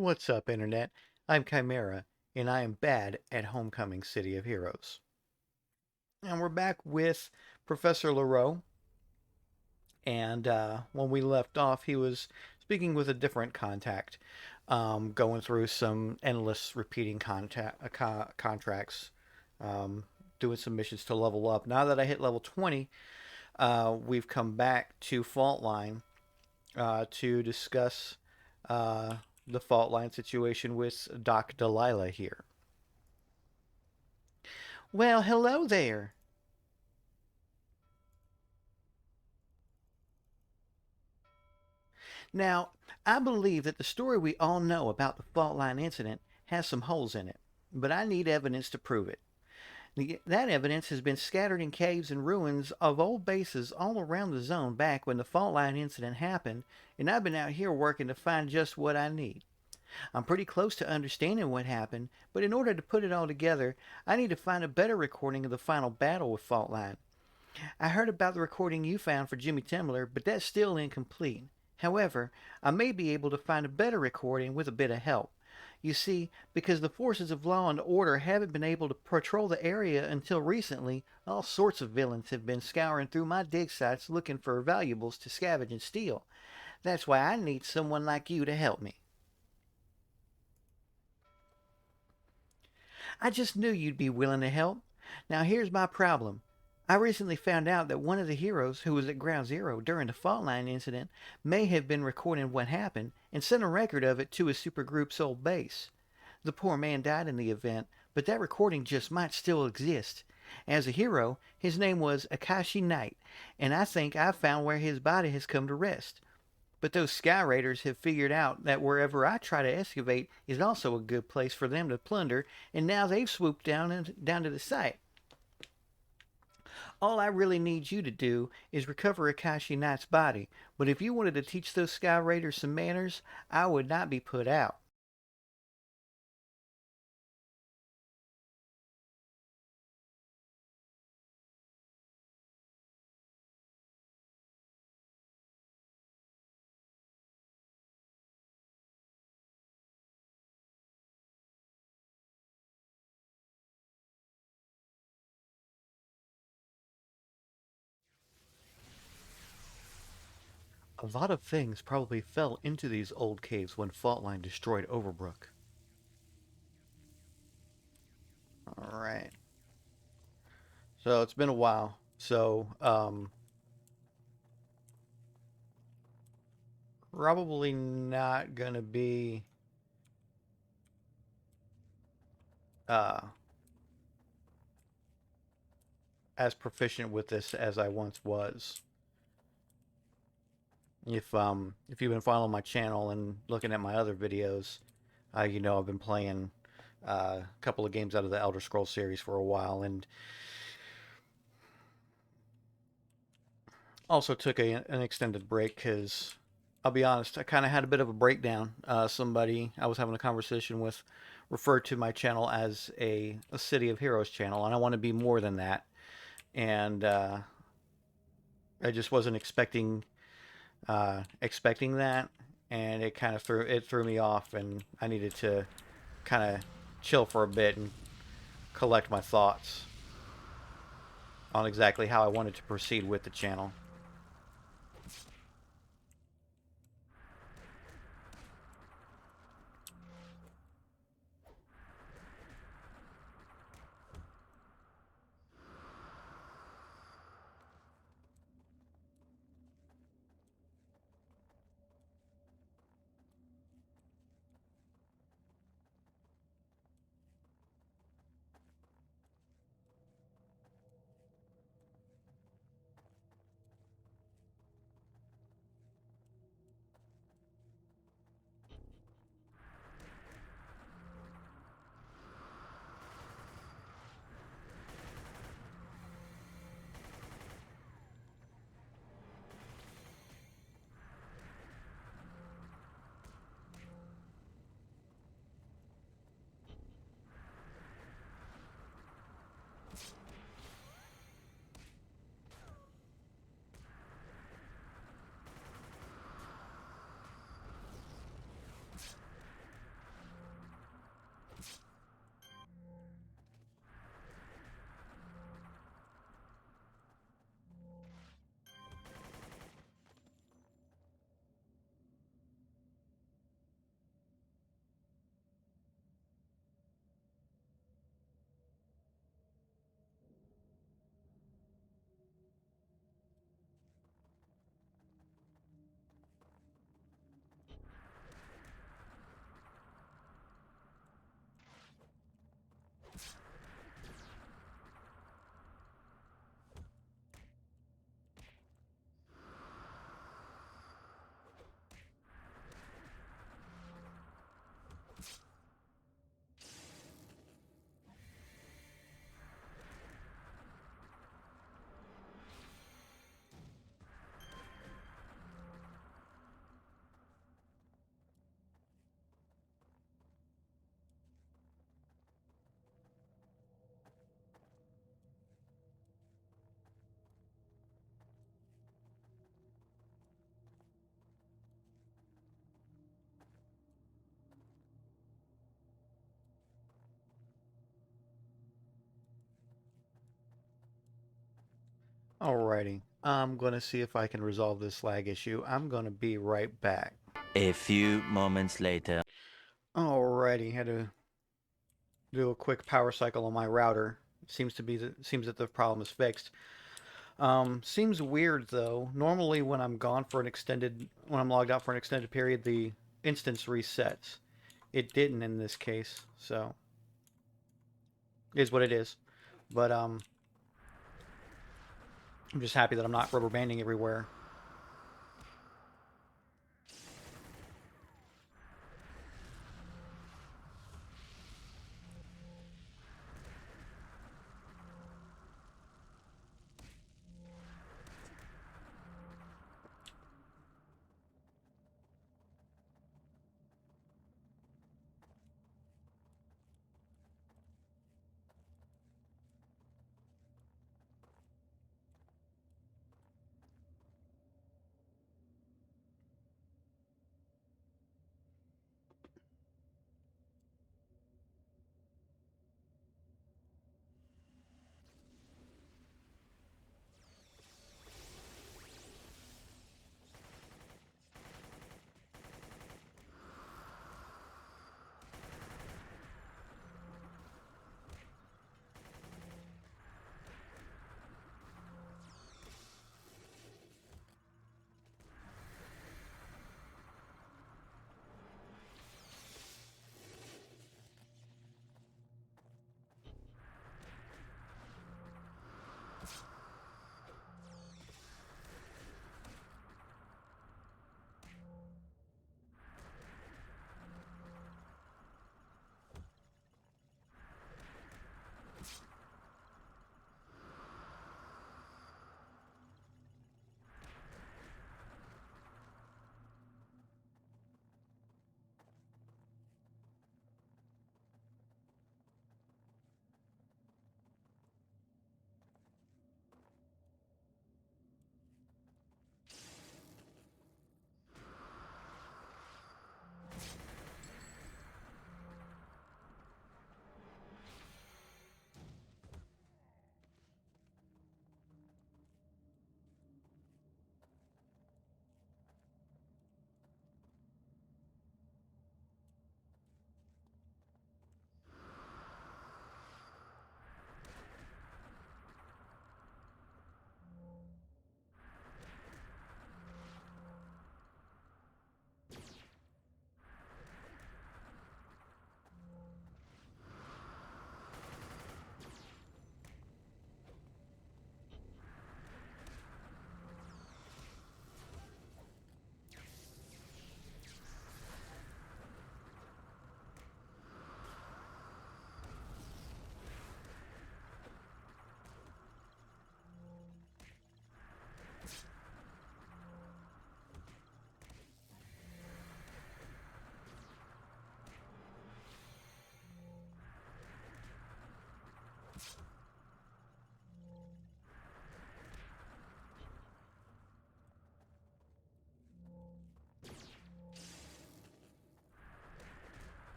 What's up, Internet? I'm Chimera, and I am bad at Homecoming City of Heroes. And we're back with Professor Lareaux, and when we left off, he was speaking with a different contact, going through some endless repeating contracts, um, doing some missions to level up. Now that I hit level 20, we've come back to Faultline to discuss uh, the Faultline situation with Doc Delilah here. Well, hello there. Now, I believe that the story we all know about the fault line incident has some holes in it, but I need evidence to prove it. That evidence has been scattered in caves and ruins of old bases all around the zone back when the fault line incident happened, and I've been out here working to find just what I need. I'm pretty close to understanding what happened, but in order to put it all together, I need to find a better recording of the final battle with Faultline. I heard about the recording you found for Jimmy Timler, but that's still incomplete. However, I may be able to find a better recording with a bit of help. You see, because the forces of law and order haven't been able to patrol the area until recently, all sorts of villains have been scouring through my dig sites looking for valuables to scavenge and steal. That's why I need someone like you to help me. I just knew you'd be willing to help. Now here's my problem. I recently found out that one of the heroes who was at Ground Zero during the fault line incident may have been recording what happened and sent a record of it to his supergroup's old base. The poor man died in the event, but that recording just might still exist. As a hero, his name was Akashi Knight, and I think I've found where his body has come to rest. But those Sky Raiders have figured out that wherever I try to excavate is also a good place for them to plunder, and now they've swooped down to the site. All I really need you to do is recover Akashi Knight's body, but if you wanted to teach those Sky Raiders some manners, I would not be put out. A lot of things probably fell into these old caves when Faultline destroyed Overbrook. Alright. So it's been a while. Probably not gonna be uh, as proficient with this as I once was. If you've been following my channel and looking at my other videos, you know I've been playing a couple of games out of the Elder Scrolls series for a while, and also took an extended break because I'll be honest, I kind of had a bit of a breakdown. Somebody I was having a conversation with referred to my channel as a City of Heroes channel, and I want to be more than that. And I just wasn't expecting that, and it kind of threw me off, and I needed to kind of chill for a bit and collect my thoughts on exactly how I wanted to proceed with the channel. Alrighty. I'm going to see if I can resolve this lag issue. I'm going to be right back. A few moments later. Alrighty. Had to do a quick power cycle on my router. Seems that the problem is fixed. Seems weird though. Normally when I'm logged out for an extended period, the instance resets. It didn't in this case, so it is what it is. But I'm just happy that I'm not rubber banding everywhere.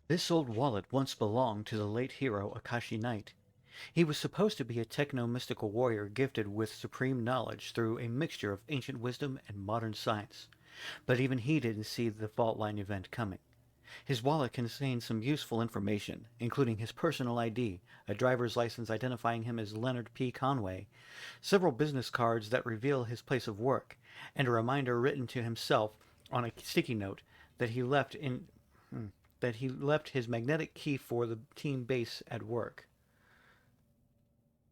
This old wallet once belonged to the late hero Akashi Knight. He was supposed to be a techno-mystical warrior gifted with supreme knowledge through a mixture of ancient wisdom and modern science. But even he didn't see the Faultline event coming. His wallet contained some useful information, including his personal ID, a driver's license identifying him as Leonard P. Conway, several business cards that reveal his place of work, and a reminder written to himself on a sticky note that he left his magnetic key for the team base at work.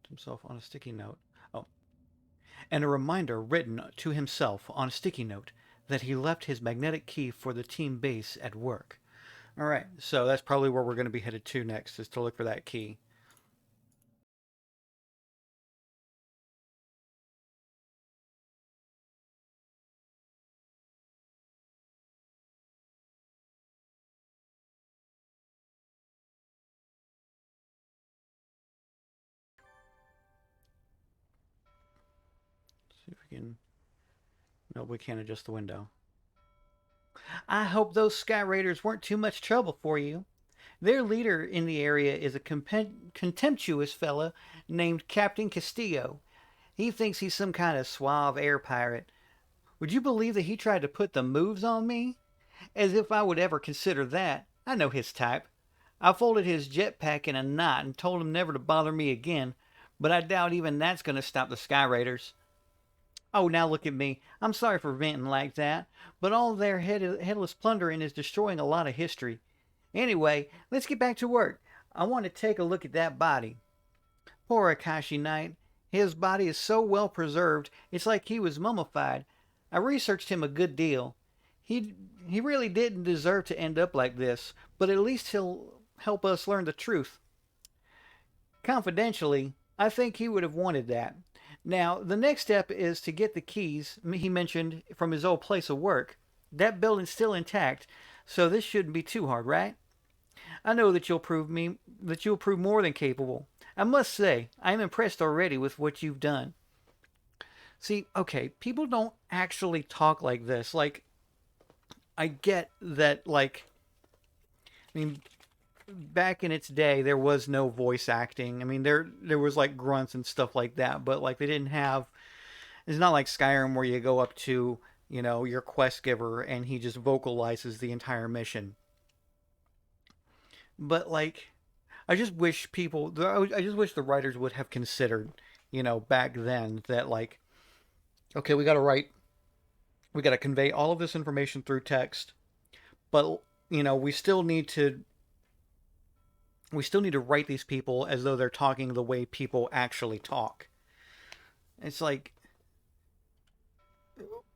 Himself on a sticky note. Oh, and a reminder written to himself on a sticky note that he left his magnetic key for the team base at work. All right, so that's probably where we're going to be headed to next, is to look for that key. See if we can... No, we can't adjust the window. I hope those Sky Raiders weren't too much trouble for you. Their leader in the area is a contemptuous fella named Captain Castillo. He thinks he's some kind of suave air pirate. Would you believe that he tried to put the moves on me? As if I would ever consider that. I know his type. I folded his jetpack in a knot and told him never to bother me again, but I doubt even that's going to stop the Sky Raiders. Oh, now look at me. I'm sorry for venting like that, but all their headless plundering is destroying a lot of history. Anyway, let's get back to work. I want to take a look at that body. Poor Akashi Knight. His body is so well preserved, it's like he was mummified. I researched him a good deal. He really didn't deserve to end up like this, but at least he'll help us learn the truth. Confidentially, I think he would have wanted that. Now, the next step is to get the keys he mentioned from his old place of work. That building's still intact, so this shouldn't be too hard, right? I know that you'll prove more than capable. I must say, I am impressed already with what you've done. See, okay, people don't actually talk like this. Like, I get that, like, I mean, back in its day, there was no voice acting. I mean, there was like grunts and stuff like that, but like they didn't have. It's not like Skyrim where you go up to your quest giver and he just vocalizes the entire mission. But like, I just wish the writers would have considered, back then that like, okay, we got to convey all of this information through text, but we still need to write these people as though they're talking the way people actually talk. It's like,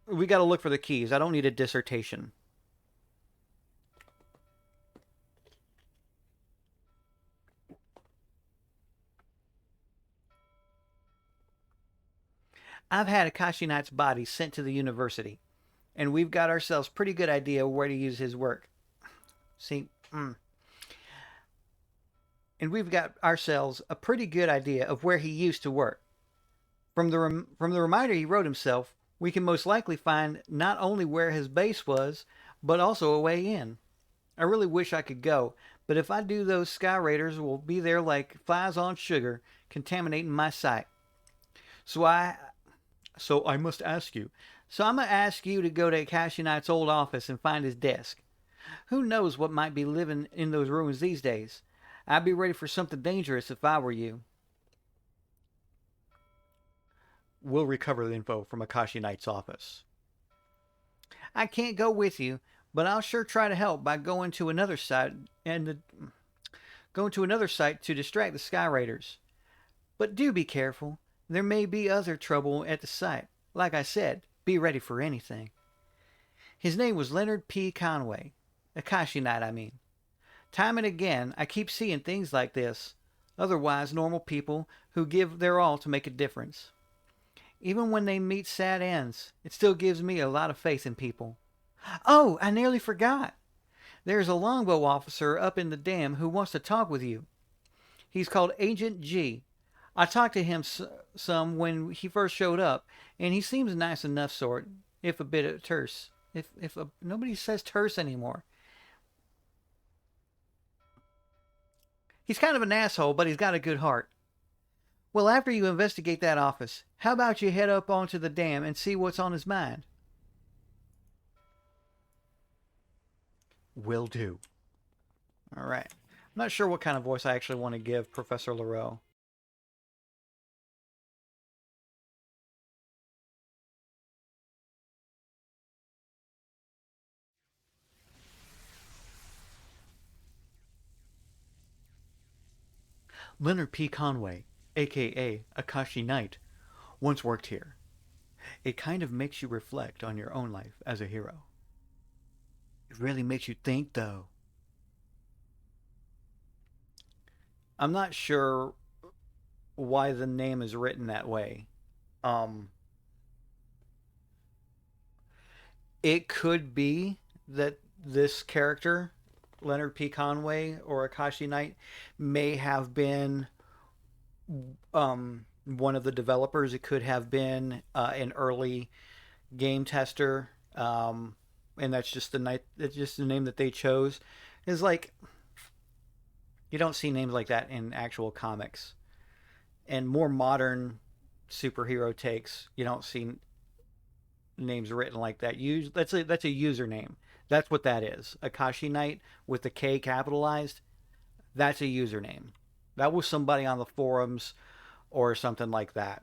we got to look for the keys. I don't need a dissertation. I've had Akashi Knight's body sent to the university, and we've got ourselves a pretty good idea where to use his work. See, and we've got ourselves a pretty good idea of where he used to work. From the reminder he wrote himself, we can most likely find not only where his base was, but also a way in. I really wish I could go, but if I do, those Sky Raiders will be there like flies on sugar, contaminating my sight. So I must ask you. So I'm going to ask you to go to Akashi Knight's old office and find his desk. Who knows what might be living in those ruins these days? I'd be ready for something dangerous if I were you. We'll recover the info from Akashi Knight's office. I can't go with you, but I'll sure try to help by going to another site to distract the Sky Raiders. But do be careful. There may be other trouble at the site. Like I said, be ready for anything. His name was Leonard P. Conway. Akashi Knight, I mean. Time and again, I keep seeing things like this. Otherwise, normal people who give their all to make a difference. Even when they meet sad ends, it still gives me a lot of faith in people. Oh, I nearly forgot. There's a longbow officer up in the dam who wants to talk with you. He's called Agent G. I talked to him some when he first showed up, and he seems nice enough sort, if a bit terse. Nobody says terse anymore. He's kind of an asshole, but he's got a good heart. Well, after you investigate that office, how about you head up onto the dam and see what's on his mind? Will do. All right. I'm not sure what kind of voice I actually want to give Professor Lareaux. Leonard P. Conway, aka Akashi Knight, once worked here. It kind of makes you reflect on your own life as a hero. It really makes you think, though. I'm not sure why the name is written that way. Um, it could be that this character, Leonard P. Conway or Akashi Knight, may have been one of the developers. It could have been an early game tester, and that's just the night. It's just the name that they chose. Is like you don't see names like that in actual comics, and more modern superhero takes. You don't see names written like that. That's a username. That's what that is. Akashi Knight with the K capitalized. That's a username. That was somebody on the forums or something like that.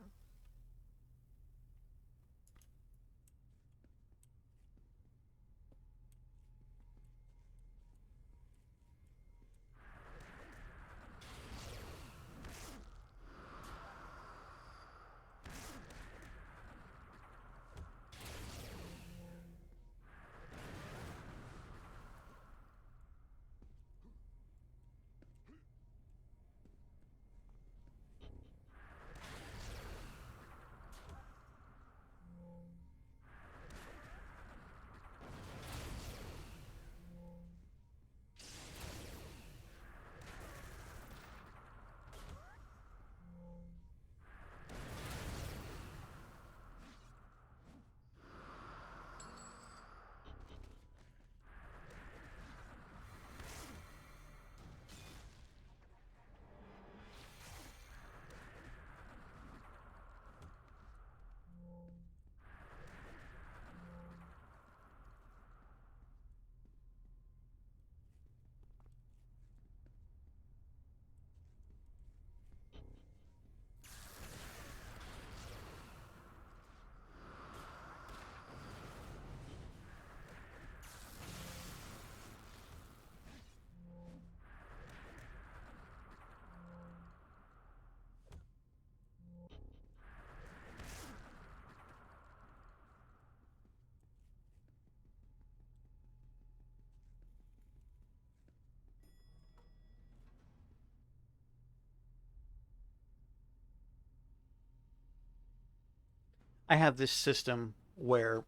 I have this system where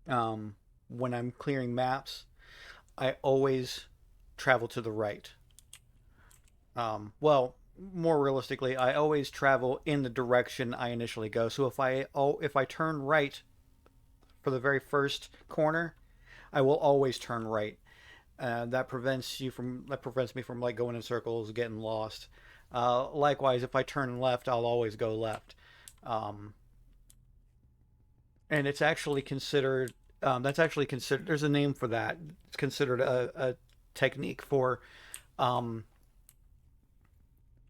um, when I'm clearing maps, I always travel to the right. Well, more realistically, I always travel in the direction I initially go. So if I turn right for the very first corner, I will always turn right. That prevents me from like going in circles, getting lost. Likewise, if I turn left, I'll always go left. Um, and it's actually considered that's actually considered there's a name for that. It's considered a technique for um,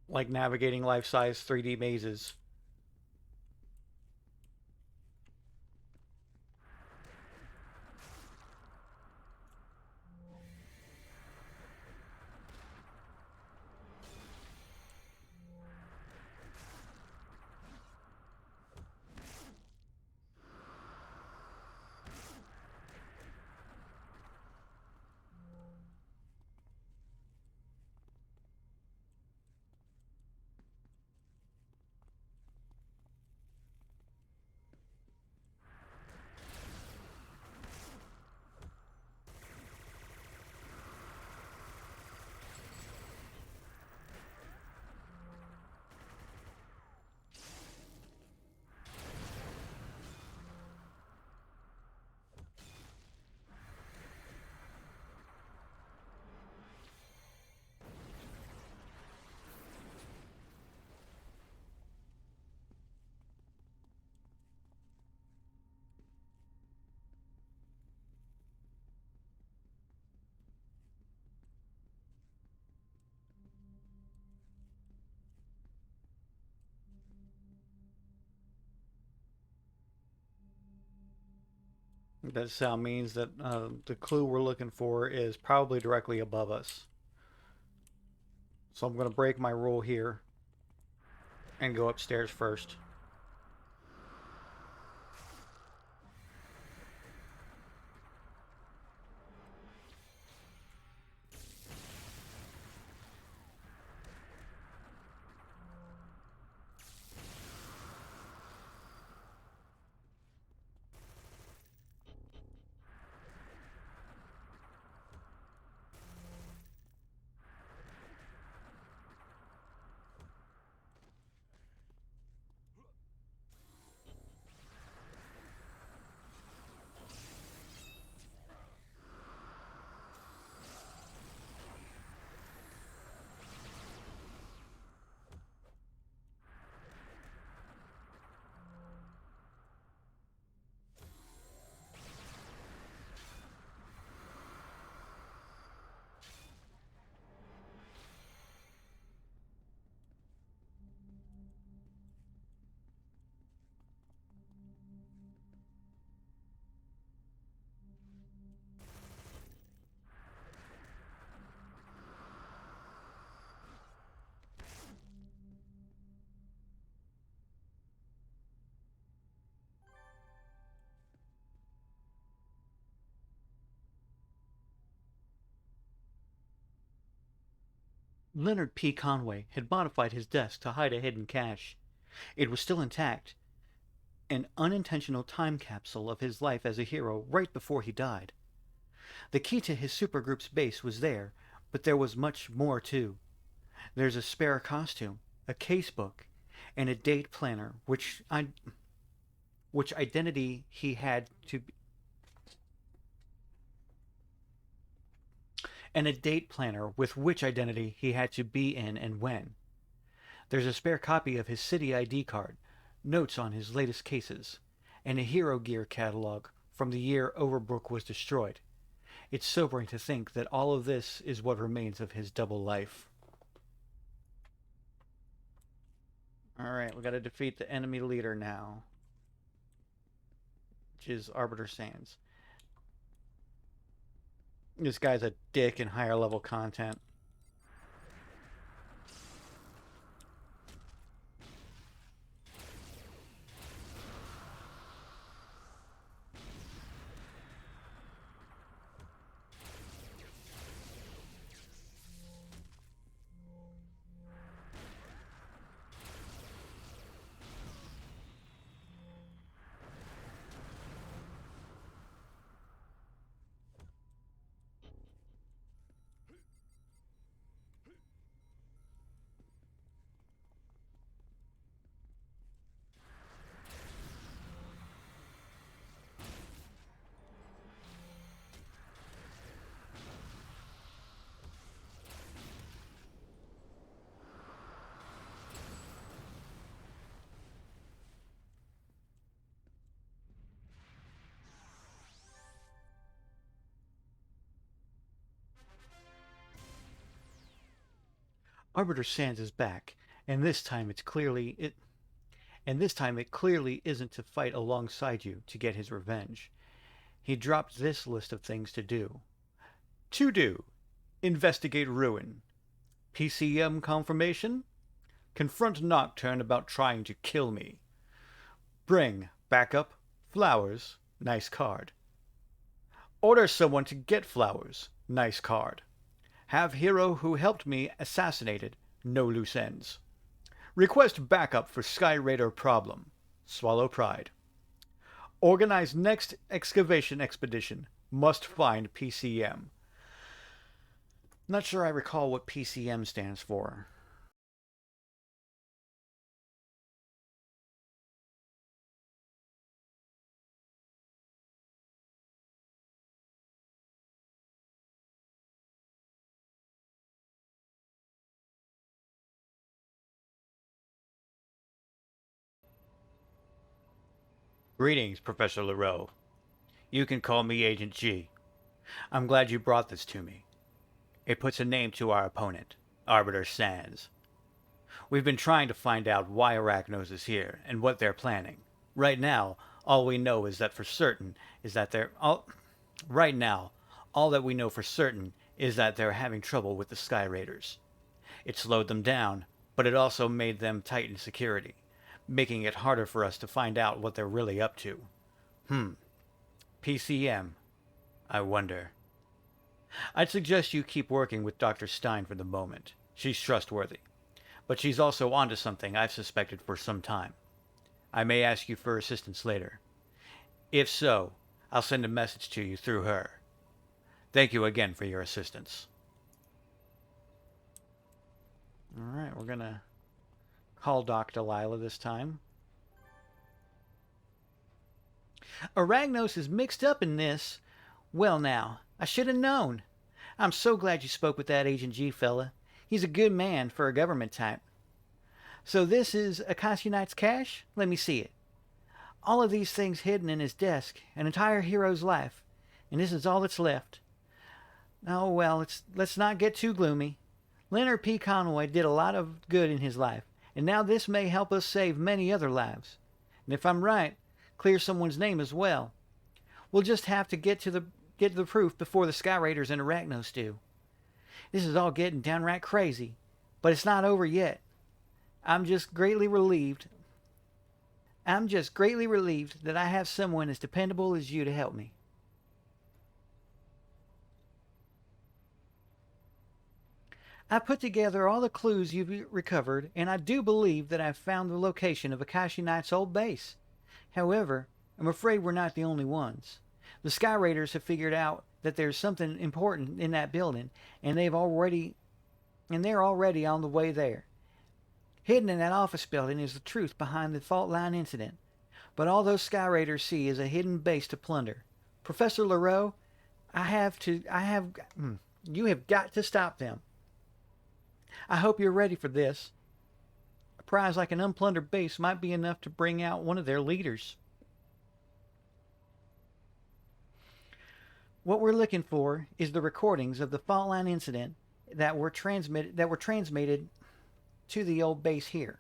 like navigating life-size 3D mazes. That sound means that the clue we're looking for is probably directly above us. So I'm going to break my rule here and go upstairs first. Leonard P. Conway had modified his desk to hide a hidden cache. It was still intact, an unintentional time capsule of his life as a hero right before he died. The key to his supergroup's base was there, but there was much more too. There's a spare costume, a casebook, and a date planner, which identity he had to be, and a date planner with which identity he had to be in and when. There's a spare copy of his city ID card, notes on his latest cases, and a Hero Gear catalog from the year Overbrook was destroyed. It's sobering to think that all of this is what remains of his double life. Alright, we gotta defeat the enemy leader now, which is Arbiter Sands. This guy's a dick in higher level content. Arbiter Sands is back, and this time it clearly isn't to fight alongside you to get his revenge. He dropped this list of things to do. To do: investigate ruin. PCM confirmation? Confront Nocturne about trying to kill me. Bring backup, flowers, nice card. Order someone to get flowers, nice card. Have hero who helped me assassinated, no loose ends. Request backup for Sky Raider problem, swallow pride. Organize next excavation expedition, must find PCM. Not sure I recall what PCM stands for. Greetings, Professor Lareaux. You can call me Agent G. I'm glad you brought this to me. It puts a name to our opponent, Arbiter Sands. We've been trying to find out why Arachnos is here and what they're planning. Right now, All we know is that for certain is that they're all right now. All that we know for certain is that they're having trouble with the Sky Raiders. It slowed them down, but it also made them tighten security, making it harder for us to find out what they're really up to. PCM, I wonder. I'd suggest you keep working with Dr. Stein for the moment. She's trustworthy. But she's also onto something I've suspected for some time. I may ask you for assistance later. If so, I'll send a message to you through her. Thank you again for your assistance. Alright, we're gonna call Doc Delilah this time. Arachnos is mixed up in this. Well now, I should have known. I'm so glad you spoke with that Agent G fella. He's a good man for a government type. So this is Akashi Knight's cache? Let me see it. All of these things hidden in his desk, an entire hero's life, and this is all that's left. Oh well, let's not get too gloomy. Leonard P. Conway did a lot of good in his life, and now this may help us save many other lives. And if I'm right, clear someone's name as well. We'll just have to get to the proof before the Sky Raiders and Arachnos do. This is all getting downright crazy, but it's not over yet. I'm just greatly relieved that I have someone as dependable as you to help me. I put together all the clues you've recovered, and I do believe that I've found the location of Akashi Knight's old base. However, I'm afraid we're not the only ones. The Sky Raiders have figured out that there's something important in that building, and they're already on the way there. Hidden in that office building is the truth behind the Faultline incident. But all those Sky Raiders see is a hidden base to plunder. Professor Lareaux, you have got to stop them. I hope you're ready for this. A prize like an unplundered base might be enough to bring out one of their leaders. What we're looking for is the recordings of the Faultline incident that were transmitted to the old base here.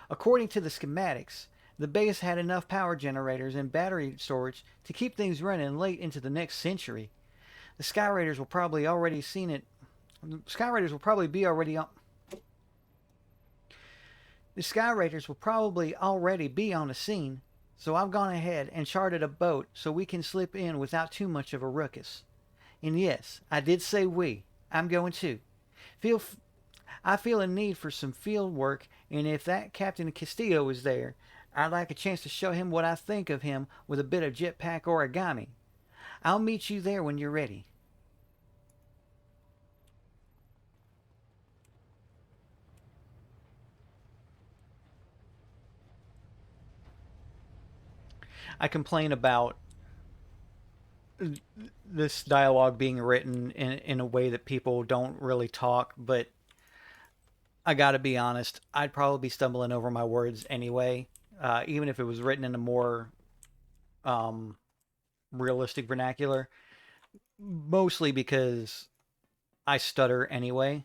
According to the schematics, the base had enough power generators and battery storage to keep things running late into the next century. The Sky Raiders will probably already seen it. The Sky Raiders will probably already be on the scene, so I've gone ahead and chartered a boat so we can slip in without too much of a ruckus. And yes, I did say we. I'm going too. I feel a need for some field work, and if that Captain Castillo is there, I'd like a chance to show him what I think of him with a bit of jetpack origami. I'll meet you there when you're ready. I complain about this dialogue being written in a way that people don't really talk, but I gotta be honest, I'd probably be stumbling over my words anyway, even if it was written in a more realistic vernacular, mostly because I stutter anyway.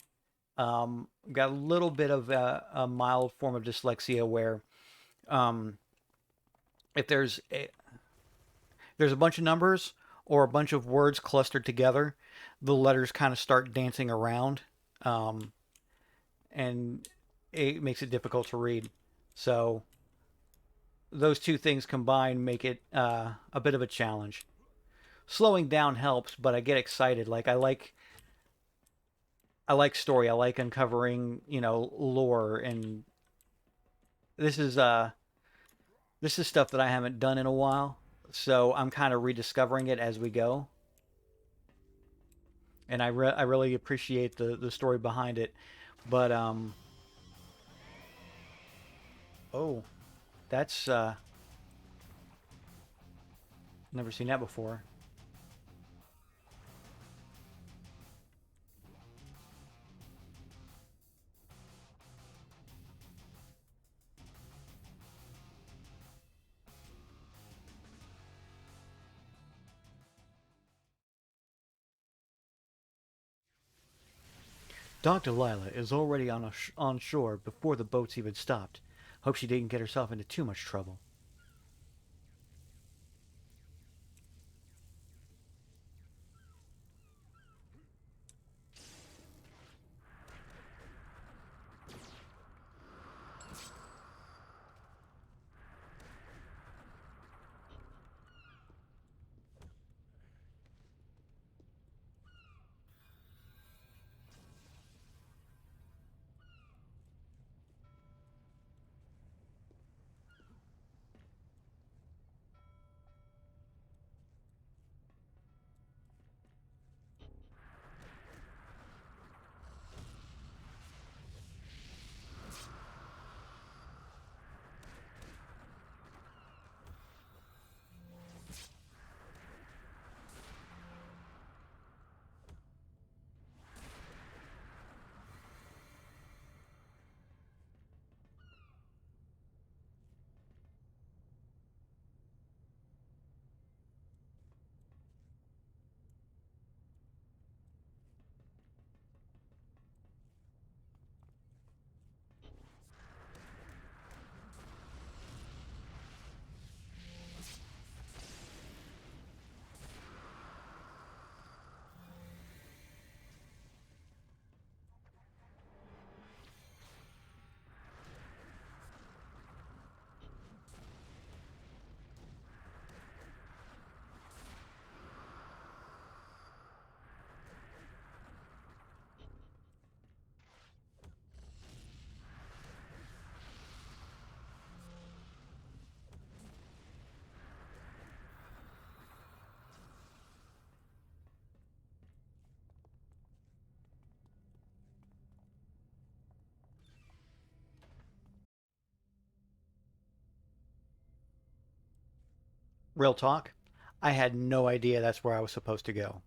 Got a little bit of a mild form of dyslexia where if there's a bunch of numbers or a bunch of words clustered together, the letters kind of start dancing around, and it makes it difficult to read. So those two things combined make it a bit of a challenge. Slowing down helps, but I get excited. Like I like story. I like uncovering, lore, and this is stuff that I haven't done in a while, so I'm kind of rediscovering it as we go. And I really appreciate the story behind it. But oh, that's never seen that before. Dr. Lila is already on shore before the boats even stopped. Hope she didn't get herself into too much trouble. Real talk, I had no idea that's where I was supposed to go.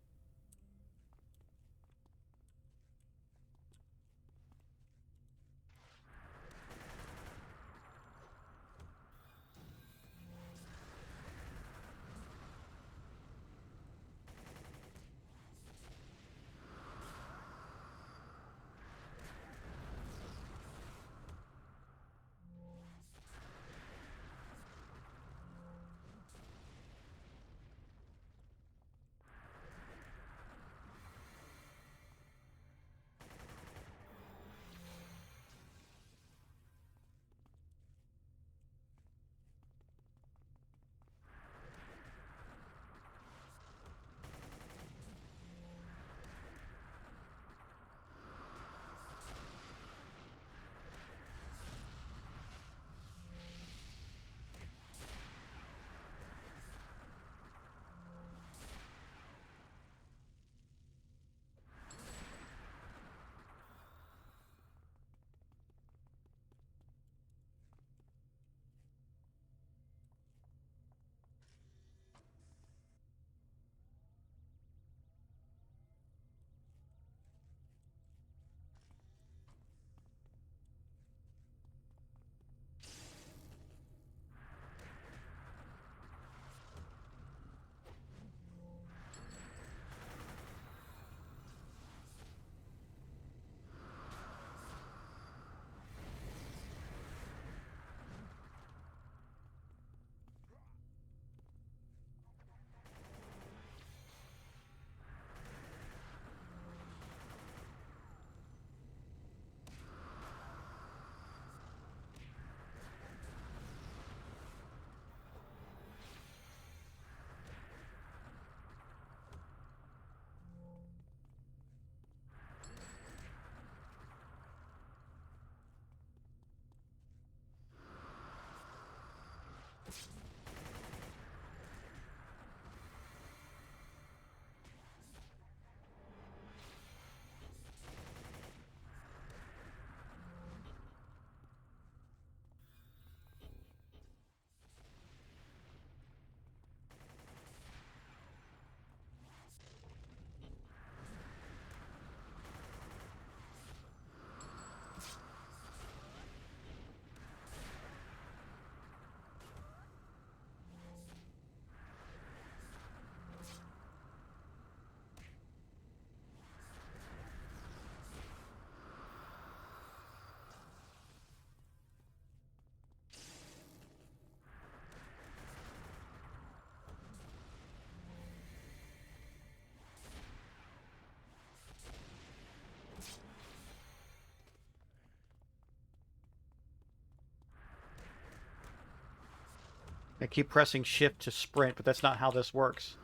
I keep pressing shift to sprint, but that's not how this works.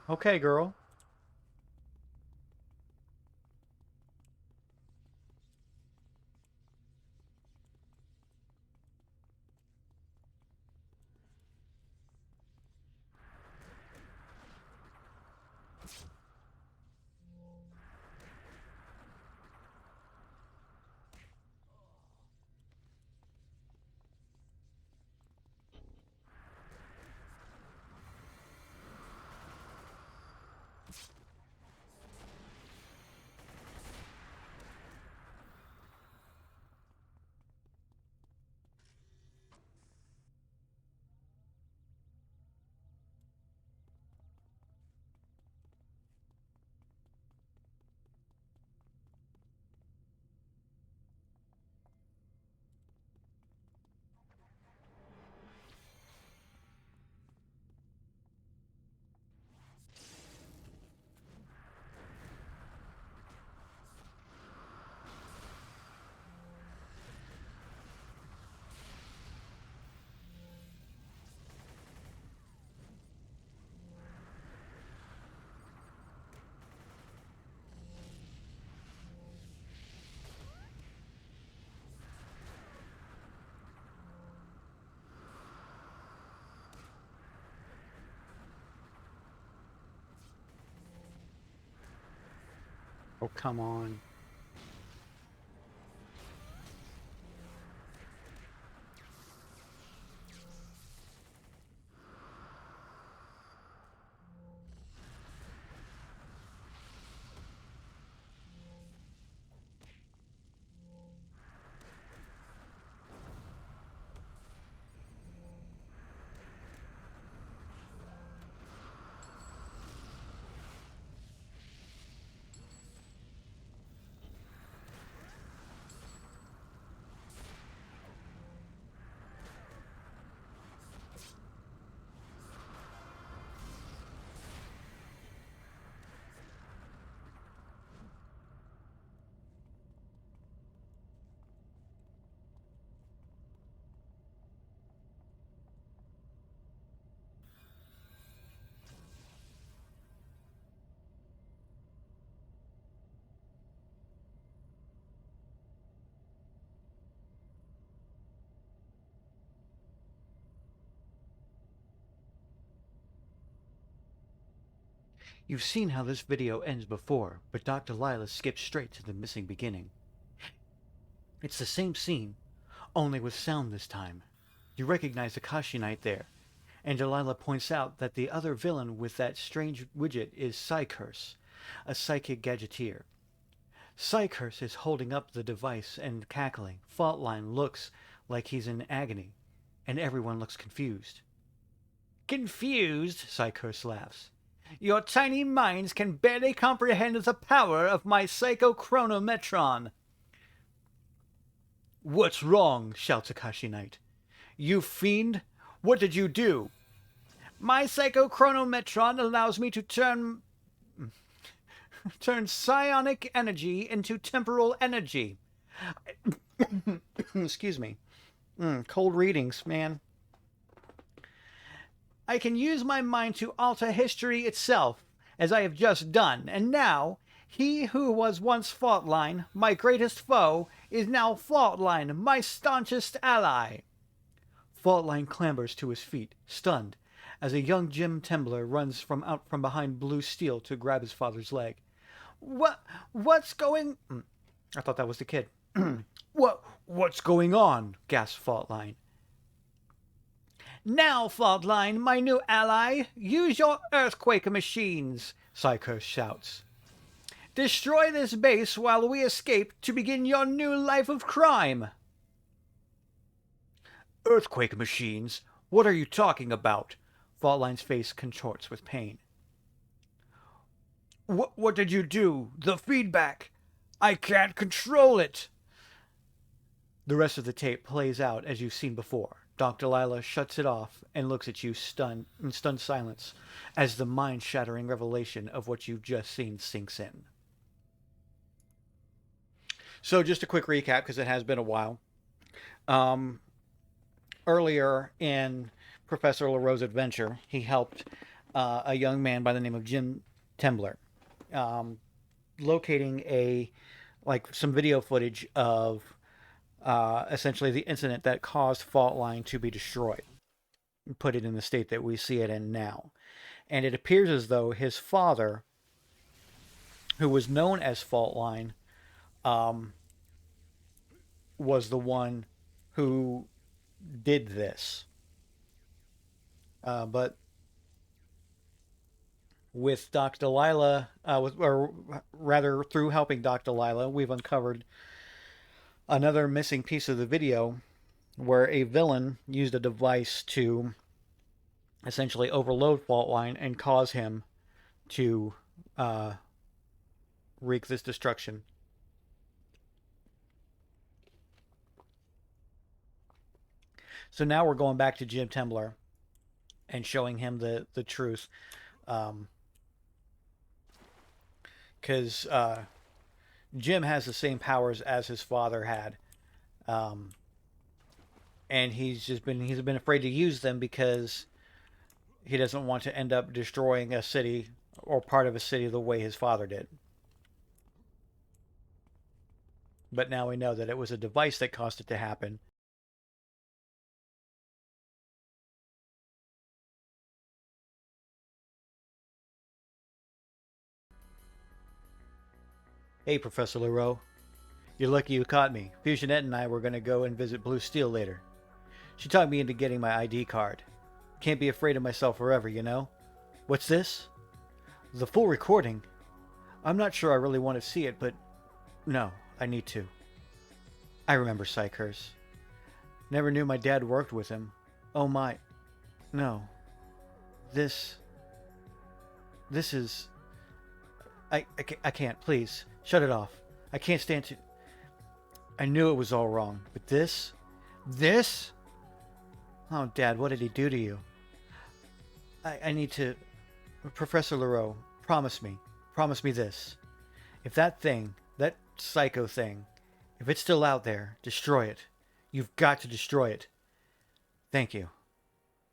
Okay, girl. Oh, come on. You've seen how this video ends before, but Dr. Lila skipped straight to the missing beginning. It's the same scene, only with sound this time. You recognize the Kashinite there, and Delilah points out that the other villain with that strange widget is Psycurse, a psychic gadgeteer. Psycurse is holding up the device and cackling. Faultline looks like he's in agony, and everyone looks confused. Confused? Psycurse laughs. Your tiny minds can barely comprehend the power of my psychochronometron. What's wrong? Shouts Akashi Knight. You fiend! What did you do? My psychochronometron allows me to turn psionic energy into temporal energy. Excuse me. Cold readings, man. I can use my mind to alter history itself, as I have just done, and now, he who was once Faultline, my greatest foe, is now Faultline, my staunchest ally. Faultline clambers to his feet, stunned, as a young Jim Tembler runs out from behind blue steel to grab his father's leg. What's going... I thought that was the kid. What's going on? Gasped Faultline. Now, Faultline, my new ally, use your earthquake machines, Psycurse shouts. Destroy this base while we escape to begin your new life of crime. Earthquake machines? What are you talking about? Faultline's face contorts with pain. What did you do? The feedback. I can't control it. The rest of the tape plays out as you've seen before. Dr. Lila shuts it off and looks at you in stunned silence as the mind-shattering revelation of what you've just seen sinks in. So just a quick recap, because it has been a while. Earlier in Professor Lareaux's adventure, he helped a young man by the name of Jim Tembler locating some video footage of essentially the incident that caused Faultline to be destroyed and put it in the state that we see it in now. And it appears as though his father, who was known as Faultline, was the one who did this. But with Dr. Lila, or rather through helping Dr. Lila, we've uncovered another missing piece of the video where a villain used a device to essentially overload Faultline and cause him to wreak this destruction. So now we're going back to Jim Tembler and showing him the truth. Because Jim has the same powers as his father had. And he's been afraid to use them because he doesn't want to end up destroying a city or part of a city the way his father did. But now we know that it was a device that caused it to happen. Hey, Professor Lareaux. You're lucky you caught me. Fusionette and I were going to go and visit Blue Steel later. She talked me into getting my ID card. Can't be afraid of myself forever, you know? What's this? The full recording? I'm not sure I really want to see it, but no, I need to. I remember Psychers. Never knew my dad worked with him. Oh my. No. This is... I can't. Please. Shut it off. I can't stand to... I knew it was all wrong. But this? This? Oh, Dad, what did he do to you? I need to... Professor Lareaux, promise me. Promise me this. If that thing, that psycho thing, if it's still out there, destroy it. You've got to destroy it. Thank you.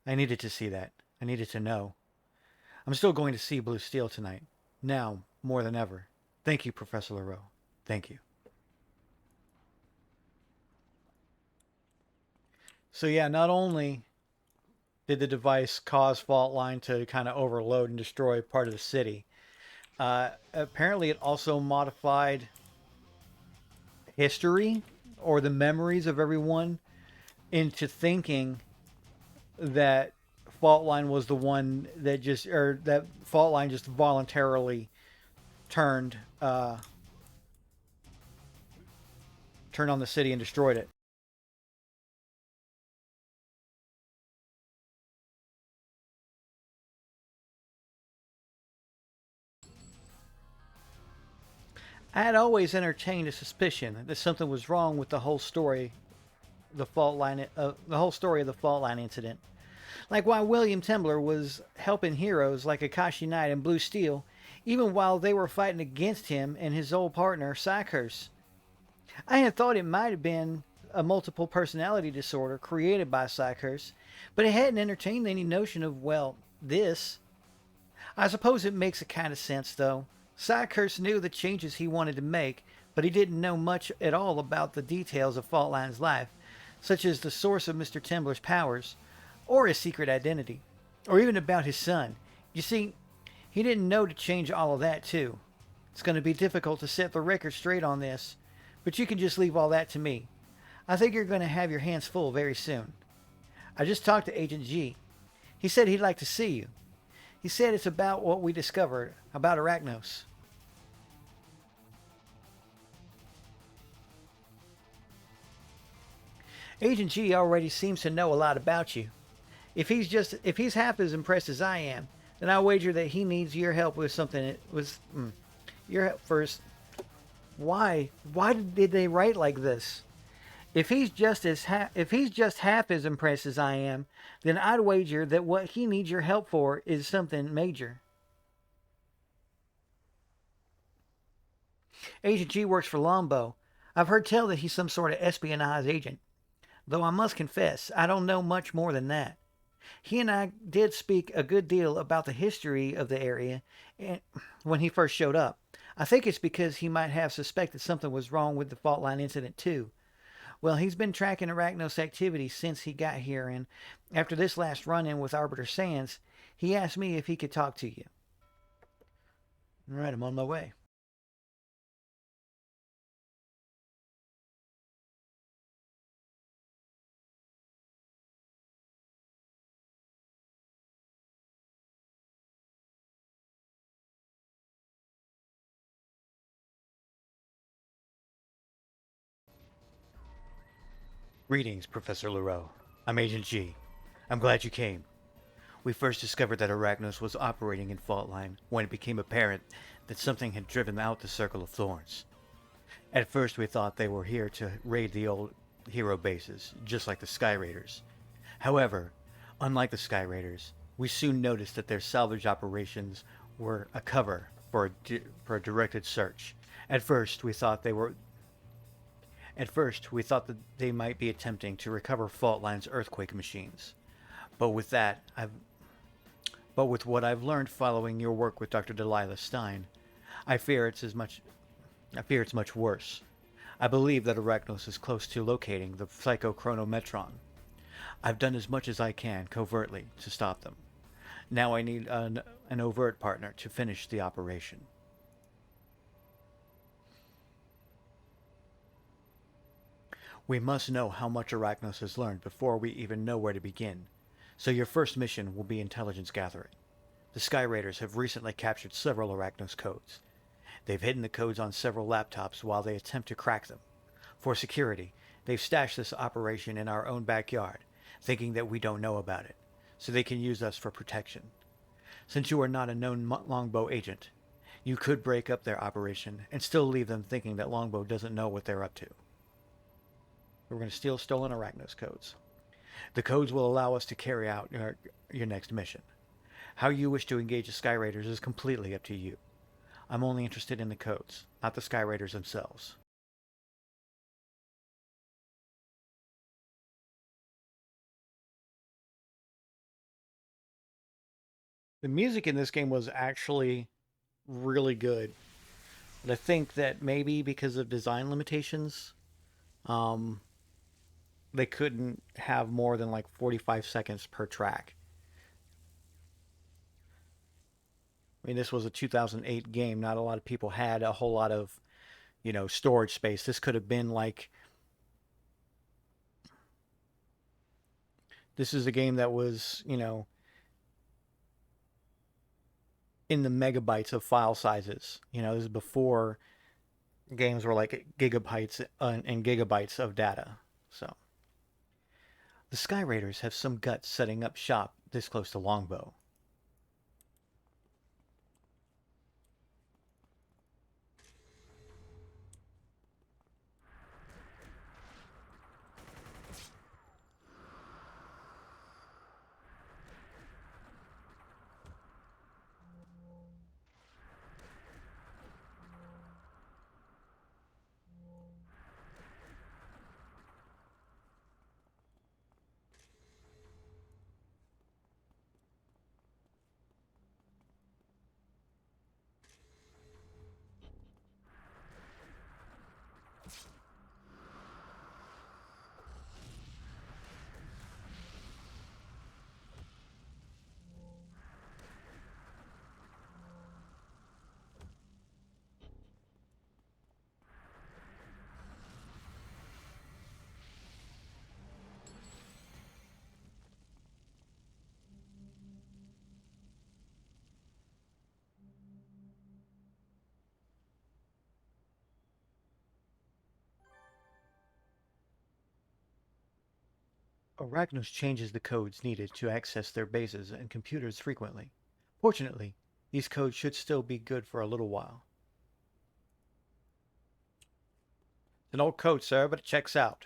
I needed to see that. I needed to know. I'm still going to see Blue Steel tonight. Now, more than ever. Thank you, Professor Lareaux. Thank you. So yeah, not only did the device cause Faultline to kind of overload and destroy part of the city, apparently it also modified history or the memories of everyone into thinking that Faultline was the one that that Faultline just voluntarily turned on the city and destroyed it. I had always entertained a suspicion that something was wrong with the whole story, the whole story of the Faultline incident. Like why William Tembler was helping heroes like Akashi Knight and Blue Steel, even while they were fighting against him and his old partner, Psychers. I had thought it might have been a multiple personality disorder created by Psychers, but I hadn't entertained any notion of, well, this. I suppose it makes a kind of sense, though. Psychers knew the changes he wanted to make, but he didn't know much at all about the details of Faultline's life, such as the source of Mr. Tembler's powers, or his secret identity, or even about his son. You see, he didn't know to change all of that, too. It's going to be difficult to set the record straight on this, but you can just leave all that to me. I think you're going to have your hands full very soon. I just talked to Agent G. He said he'd like to see you. He said it's about what we discovered about Arachnos. Agent G already seems to know a lot about you. If he's half as impressed as I am, then I wager that he needs your help with something that was your help first. Why did they write like this? If he's just half as impressed as I am, then I'd wager that what he needs your help for is something major. Agent G works for Lombo. I've heard tell that he's some sort of espionage agent. Though I must confess, I don't know much more than that. He and I did speak a good deal about the history of the area when he first showed up. I think it's because he might have suspected something was wrong with the Faultline incident, too. Well, he's been tracking Arachnos' activity since he got here, and after this last run-in with Arbiter Sands, he asked me if he could talk to you. All right, I'm on my way. Greetings, Professor Lareaux. I'm Agent G. I'm glad you came. We first discovered that Arachnos was operating in Faultline when it became apparent that something had driven out the Circle of Thorns. At first we thought they were here to raid the old hero bases, just like the Sky Raiders. However, unlike the Sky Raiders, we soon noticed that their salvage operations were a cover for a directed search. At first we thought that they might be attempting to recover Faultline's earthquake machines. But with what I've learned following your work with Dr. Delilah Stein, I fear it's much worse. I believe that Arachnos is close to locating the Psychochronometron. I've done as much as I can covertly to stop them. Now I need an overt partner to finish the operation. We must know how much Arachnos has learned before we even know where to begin. So your first mission will be intelligence gathering. The Sky Raiders have recently captured several Arachnos codes. They've hidden the codes on several laptops while they attempt to crack them. For security, they've stashed this operation in our own backyard, thinking that we don't know about it, so they can use us for protection. Since you are not a known Longbow agent, you could break up their operation and still leave them thinking that Longbow doesn't know what they're up to. We're going to steal stolen Arachnos codes. The codes will allow us to carry out your next mission. How you wish to engage the Sky Raiders is completely up to you. I'm only interested in the codes, not the Sky Raiders themselves. The music in this game was actually really good. But I think that maybe because of design limitations, um, they couldn't have more than like 45 seconds per track. I mean, this was a 2008 game. Not a lot of people had a whole lot of, storage space. This could have been like, this is a game that was, in the megabytes of file sizes. This is before games were like gigabytes and gigabytes of data. So the Sky Raiders have some guts setting up shop this close to Longbow. Arachnos changes the codes needed to access their bases and computers frequently. Fortunately, these codes should still be good for a little while. It's an old code, sir, but it checks out.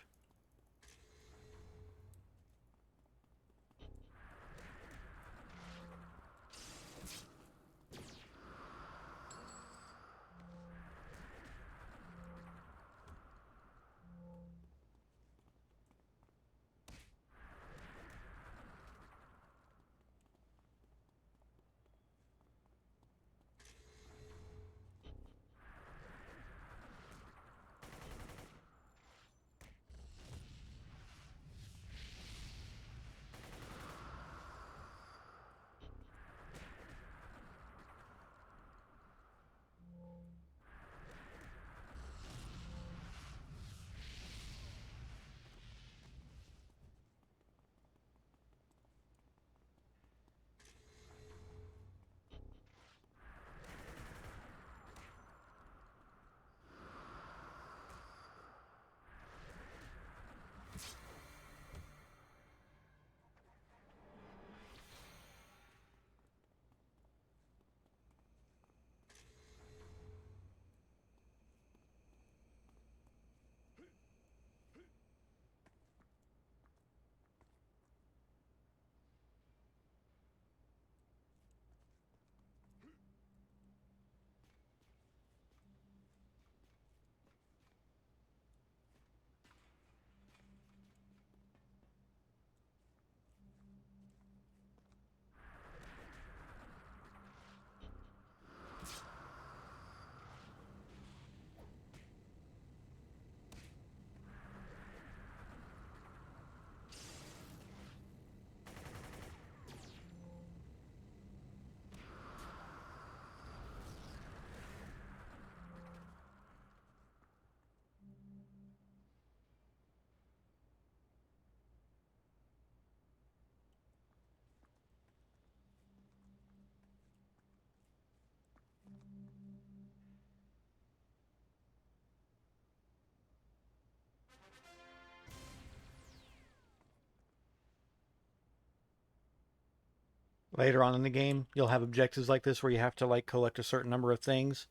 Later on in the game, you'll have objectives like this where you have to like collect a certain number of things,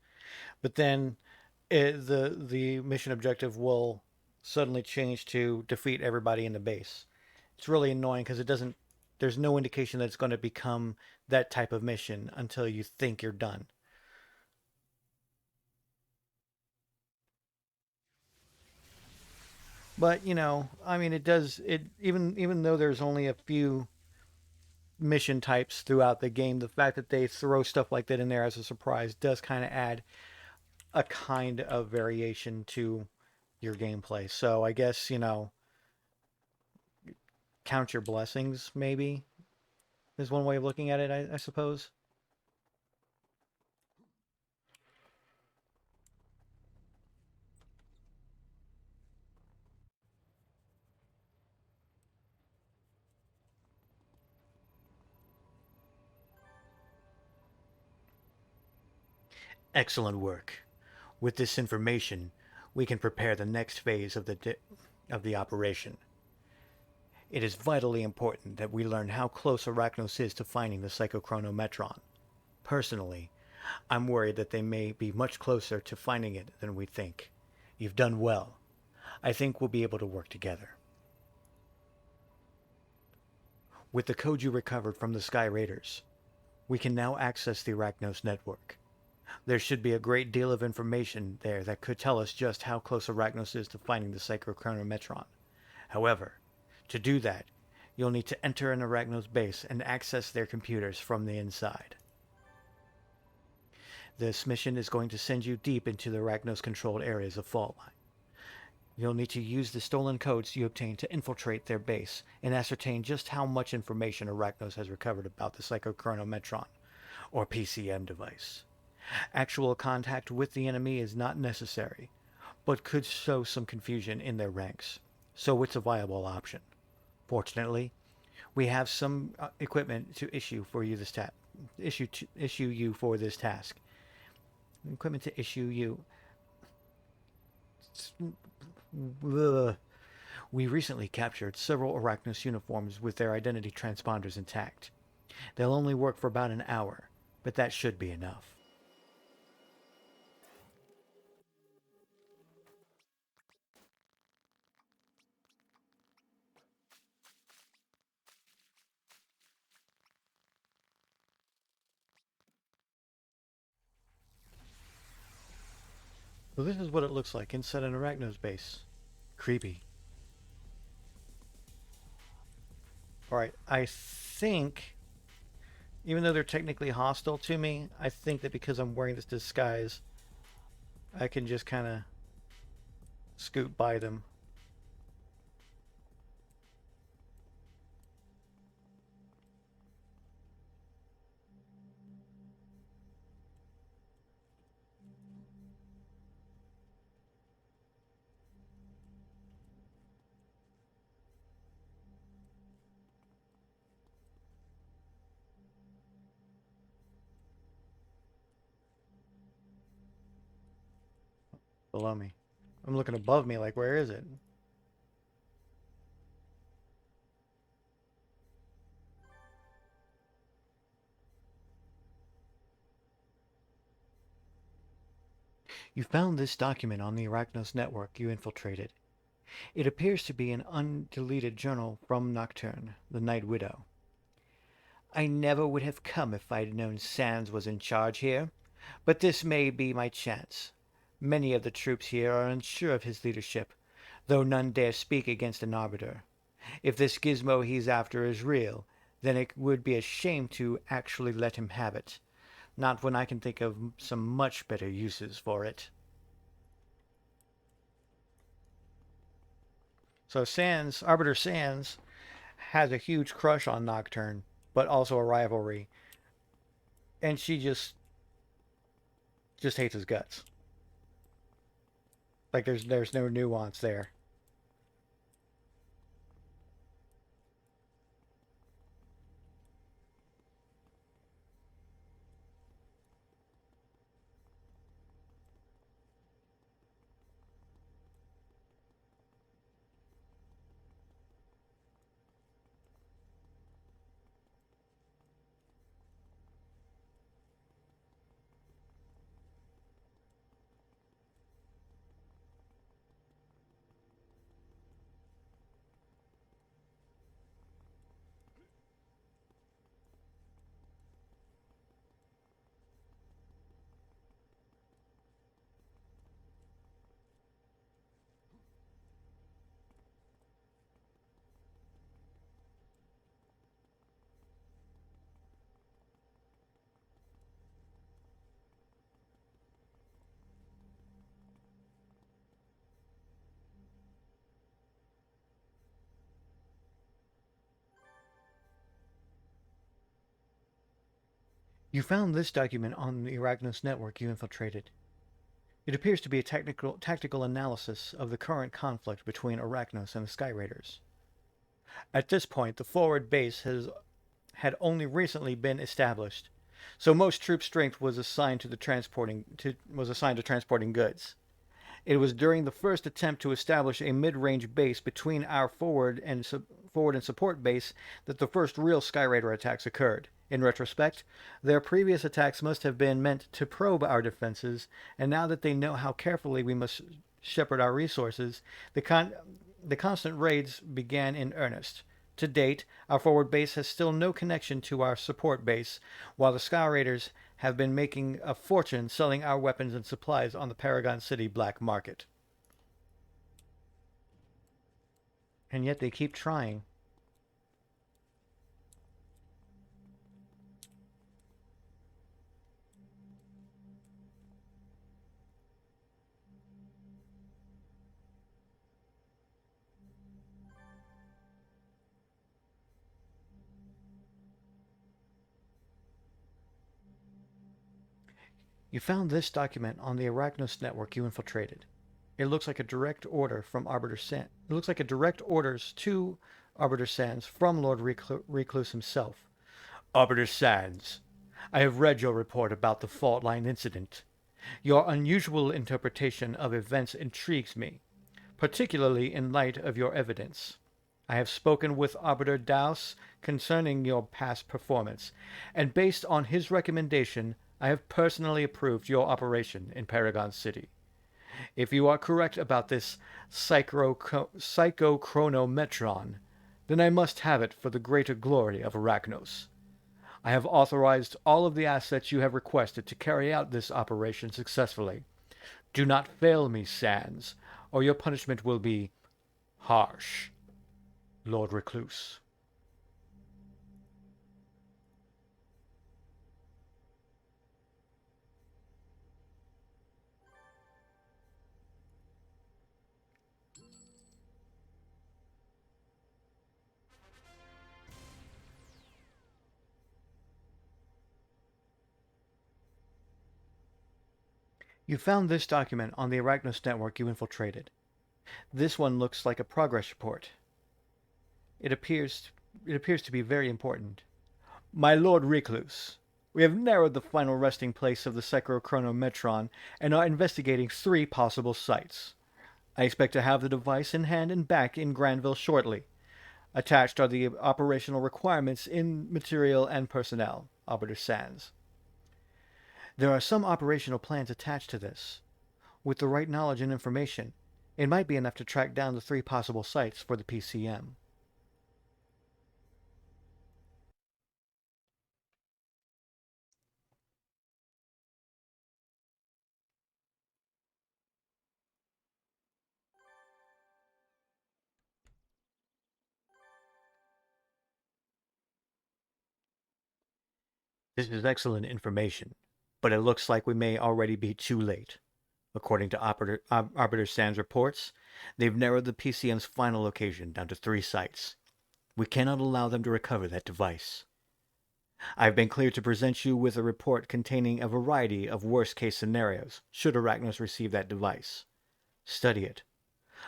but then the mission objective will suddenly change to defeat everybody in the base. It's really annoying because it doesn't. There's no indication that it's going to become that type of mission until you think you're done. But I mean, it does it even though there's only a few mission types throughout the game, the fact that they throw stuff like that in there as a surprise does kind of add a kind of variation to your gameplay. So I guess, count your blessings, maybe, is one way of looking at it, I suppose. Excellent work. With this information, we can prepare the next phase of the operation. It is vitally important that we learn how close Arachnos is to finding the Psychochronometron. Personally, I'm worried that they may be much closer to finding it than we think. You've done well. I think we'll be able to work together. With the code you recovered from the Sky Raiders, we can now access the Arachnos network. There should be a great deal of information there that could tell us just how close Arachnos is to finding the Psychochronometron. However, to do that, you'll need to enter an Arachnos base and access their computers from the inside. This mission is going to send you deep into the Arachnos-controlled areas of Faultline. You'll need to use the stolen codes you obtained to infiltrate their base and ascertain just how much information Arachnos has recovered about the Psychochronometron, or PCM device. Actual contact with the enemy is not necessary, but could show some confusion in their ranks, so it's a viable option. Fortunately, we have some equipment to issue for you this issue you for this task. Equipment to issue you. Ugh. We recently captured several Arachnos uniforms with their identity transponders intact. They'll only work for about an hour, but that should be enough. So this is what it looks like inside an Arachnos base. Creepy. Alright, I think, even though they're technically hostile to me, I think that because I'm wearing this disguise, I can just kind of scoot by them. Below me. I'm looking above me like, where is it? You found this document on the Arachnos network you infiltrated. It appears to be an undeleted journal from Nocturne, the Night Widow. I never would have come if I'd known Sands was in charge here, but this may be my chance. Many of the troops here are unsure of his leadership, though none dare speak against an arbiter. If this gizmo he's after is real, then it would be a shame to actually let him have it. Not when I can think of some much better uses for it. So Arbiter Sands, has a huge crush on Nocturne, but also a rivalry, and she just hates his guts. Like there's no nuance there. You found this document on the Arachnos network you infiltrated. It appears to be a tactical analysis of the current conflict between Arachnos and the Sky Raiders. At this point, the forward base had only recently been established, so most troop strength was assigned to transporting goods. It was during the first attempt to establish a mid-range base between our forward and support base that the first real Sky Raider attacks occurred. In retrospect, their previous attacks must have been meant to probe our defenses, and now that they know how carefully we must shepherd our resources, the constant raids began in earnest. To date, our forward base has still no connection to our support base, while the Sky Raiders have been making a fortune selling our weapons and supplies on the Paragon City black market. And yet they keep trying. You found this document on the Arachnos network you infiltrated. It looks like a direct order from Arbiter Sands. It looks like a direct orders to Arbiter Sands from Lord Recluse himself. Arbiter Sands, I have read your report about the Faultline incident. Your unusual interpretation of events intrigues me, particularly in light of your evidence. I have spoken with Arbiter Daus concerning your past performance, and based on his recommendation, I have personally approved your operation in Paragon City. If you are correct about this psychochronometron, then I must have it for the greater glory of Arachnos. I have authorized all of the assets you have requested to carry out this operation successfully. Do not fail me, Sands, or your punishment will be harsh. Lord Recluse. You found this document on the Arachnos network you infiltrated. This one looks like a progress report. It appears to be very important. My Lord Recluse, we have narrowed the final resting place of the Psychochronometron and are investigating 3 possible sites. I expect to have the device in hand and back in Granville shortly. Attached are the operational requirements in material and personnel. Arbiter Sands. There are some operational plans attached to this. With the right knowledge and information, it might be enough to track down the 3 possible sites for the PCM. This is excellent information, but it looks like we may already be too late. According to Arbiter Sands reports, they've narrowed the PCM's final location down to 3 sites. We cannot allow them to recover that device. I've been cleared to present you with a report containing a variety of worst-case scenarios should Arachnos receive that device. Study it.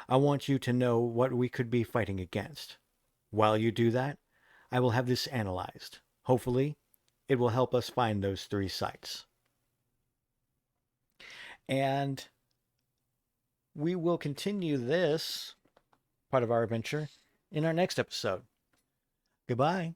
I want you to know what we could be fighting against. While you do that, I will have this analyzed. Hopefully, it will help us find those 3 sites. And we will continue this part of our adventure in our next episode. Goodbye.